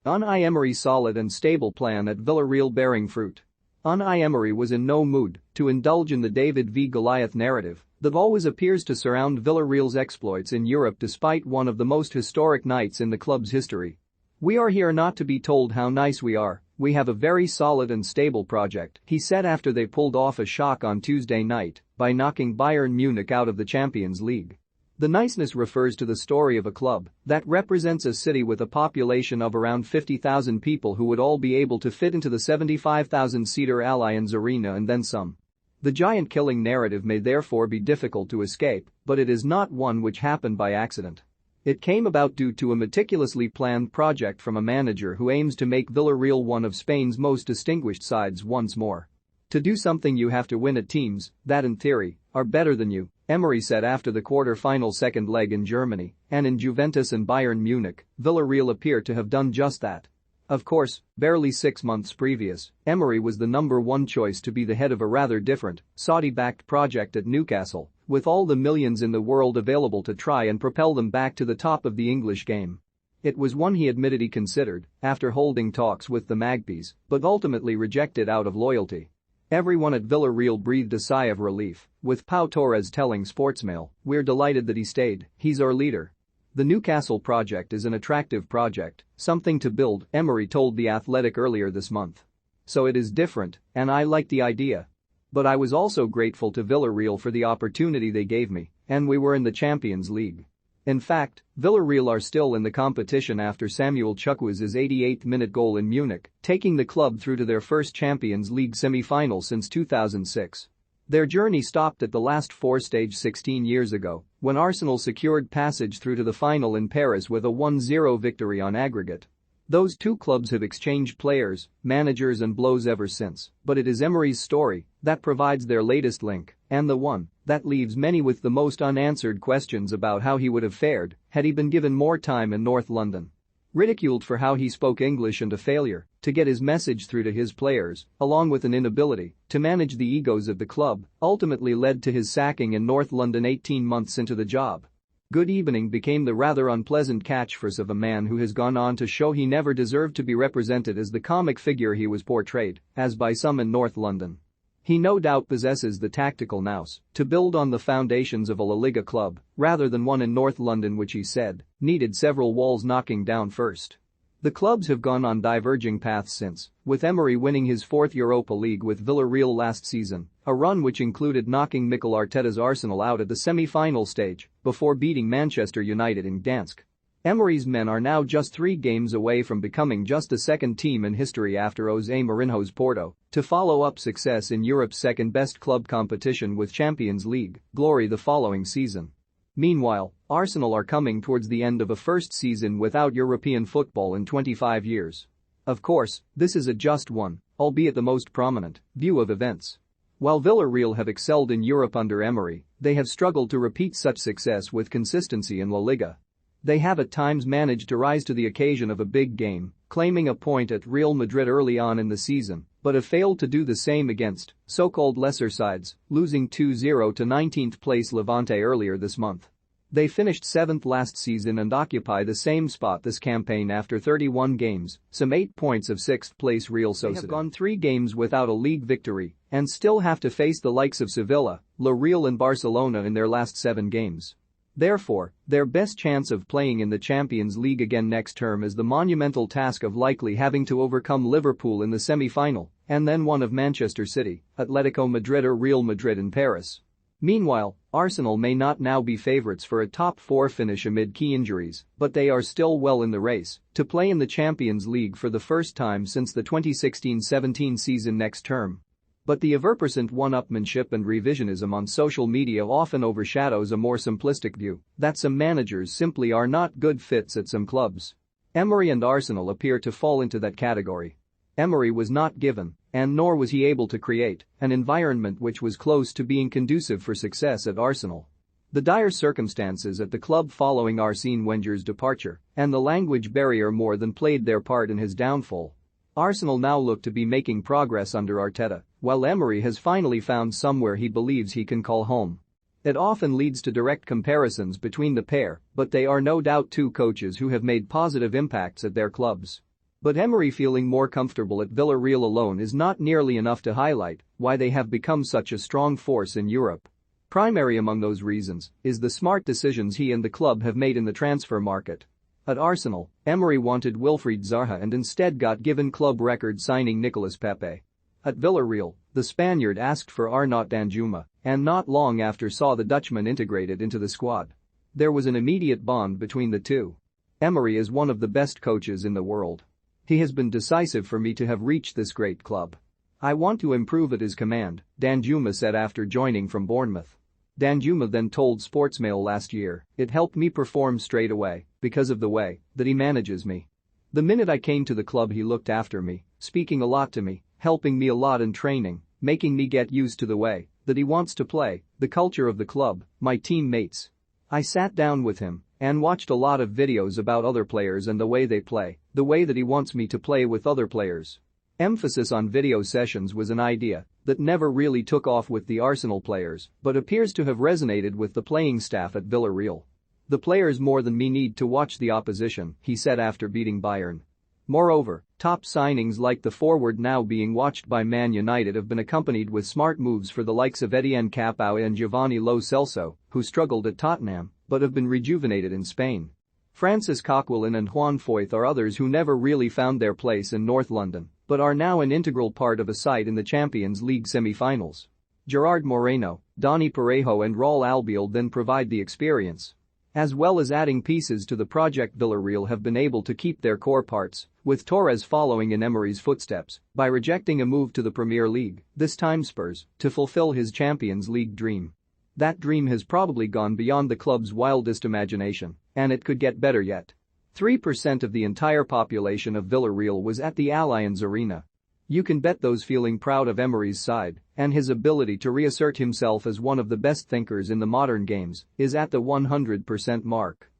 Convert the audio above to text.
Unai Emery's solid and stable plan at Villarreal bearing fruit. Unai Emery was in no mood to indulge in the David v Goliath narrative that always appears to surround Villarreal's exploits in Europe despite one of the most historic nights in the club's history. "We are here not to be told how nice we are, we have a very solid and stable project," he said after they pulled off a shock on Tuesday night by knocking Bayern Munich out of the Champions League. The niceness refers to the story of a club that represents a city with a population of around 50,000 people who would all be able to fit into the 75,000-seater Allianz Arena and then some. The giant-killing narrative may therefore be difficult to escape, but it is not one which happened by accident. It came about due to a meticulously planned project from a manager who aims to make Villarreal one of Spain's most distinguished sides once more. "To do something you have to win at teams that in theory are better than you," Emery said after the quarter-final second leg in Germany, and in Juventus and Bayern Munich, Villarreal appear to have done just that. Of course, barely 6 months previous, Emery was the number one choice to be the head of a rather different, Saudi-backed project at Newcastle, with all the millions in the world available to try and propel them back to the top of the English game. It was one he admitted he considered after holding talks with the Magpies, but ultimately rejected out of loyalty. Everyone at Villarreal breathed a sigh of relief, with Pau Torres telling Sportsmail, "We're delighted that he stayed, he's our leader." The Newcastle project is an attractive project, something to build, Emery told The Athletic earlier this month. "So it is different, and I like the idea. But I was also grateful to Villarreal for the opportunity they gave me, and we were in the Champions League." In fact, Villarreal are still in the competition after Samuel Chukwue's 88th-minute goal in Munich, taking the club through to their first Champions League semi-final since 2006. Their journey stopped at the last four-stage 16 years ago, when Arsenal secured passage through to the final in Paris with a 1-0 victory on aggregate. Those two clubs have exchanged players, managers and blows ever since, but it is Emery's story that provides their latest link, and the one that leaves many with the most unanswered questions about how he would have fared had he been given more time in North London. Ridiculed for how he spoke English and a failure to get his message through to his players, along with an inability to manage the egos of the club, ultimately led to his sacking in North London 18 months into the job. "Good evening" became the rather unpleasant catchphrase of a man who has gone on to show he never deserved to be represented as the comic figure he was portrayed as by some in North London. He no doubt possesses the tactical nous to build on the foundations of a La Liga club rather than one in North London, which he said needed several walls knocking down first. The clubs have gone on diverging paths since, with Emery winning his fourth Europa League with Villarreal last season, a run which included knocking Mikel Arteta's Arsenal out at the semi-final stage before beating Manchester United in Gdansk. Emery's men are now just 3 games away from becoming just the second team in history after Jose Mourinho's Porto to follow up success in Europe's second-best club competition with Champions League glory the following season. Meanwhile, Arsenal are coming towards the end of a first season without European football in 25 years. Of course, this is a just one, albeit the most prominent, view of events. While Villarreal have excelled in Europe under Emery, they have struggled to repeat such success with consistency in La Liga. They have at times managed to rise to the occasion of a big game, claiming a point at Real Madrid early on in the season, but have failed to do the same against so-called lesser sides, losing 2-0 to 19th place Levante earlier this month. They finished 7th last season and occupy the same spot this campaign after 31 games, some 8 points of 6th place Real Sociedad. They have gone 3 games without a league victory and still have to face the likes of Sevilla, Villarreal and Barcelona in their last 7 games. Therefore, their best chance of playing in the Champions League again next term is the monumental task of likely having to overcome Liverpool in the semi-final and then one of Manchester City, Atletico Madrid or Real Madrid in Paris. Meanwhile, Arsenal may not now be favourites for a top 4 finish amid key injuries, but they are still well in the race to play in the Champions League for the first time since the 2016-17 season next term. But the ever-present one-upmanship and revisionism on social media often overshadows a more simplistic view that some managers simply are not good fits at some clubs. Emery and Arsenal appear to fall into that category. Emery was not given, and nor was he able to create, an environment which was close to being conducive for success at Arsenal. The dire circumstances at the club following Arsene Wenger's departure and the language barrier more than played their part in his downfall. Arsenal now look to be making progress under Arteta, while Emery has finally found somewhere he believes he can call home. It often leads to direct comparisons between the pair, but they are no doubt two coaches who have made positive impacts at their clubs. But Emery feeling more comfortable at Villarreal alone is not nearly enough to highlight why they have become such a strong force in Europe. Primary among those reasons is the smart decisions he and the club have made in the transfer market. At Arsenal, Emery wanted Wilfried Zaha and instead got given club record signing Nicolas Pepe. At Villarreal, the Spaniard asked for Arnaut Danjuma and not long after saw the Dutchman integrated into the squad. There was an immediate bond between the two. Emery is one of the best coaches in the world. He has been decisive for me to have reached this great club. I want to improve at his command, Danjuma said after joining from Bournemouth. Danjuma then told Sportsmail last year, "It helped me perform straight away because of the way that he manages me. The minute I came to the club he looked after me, speaking a lot to me, helping me a lot in training, making me get used to the way that he wants to play, the culture of the club, my teammates. I sat down with him and watched a lot of videos about other players and the way they play, the way that he wants me to play with other players." Emphasis on video sessions was an idea that never really took off with the Arsenal players but appears to have resonated with the playing staff at Villarreal. "The players more than me need to watch the opposition," he said after beating Bayern. Moreover, top signings like the forward now being watched by Man United have been accompanied with smart moves for the likes of Etienne Capau and Giovanni Lo Celso, who struggled at Tottenham but have been rejuvenated in Spain. Francis Coquelin and Juan Foyth are others who never really found their place in North London but are now an integral part of a side in the Champions League semi-finals. Gerard Moreno, Dani Parejo and Raul Albiol then provide the experience. As well as adding pieces to the project, Villarreal have been able to keep their core parts, with Torres following in Emery's footsteps by rejecting a move to the Premier League, this time Spurs, to fulfill his Champions League dream. That dream has probably gone beyond the club's wildest imagination, and it could get better yet. 3% of the entire population of Villarreal was at the Allianz Arena. You can bet those feeling proud of Emery's side and his ability to reassert himself as one of the best thinkers in the modern games is at the 100% mark.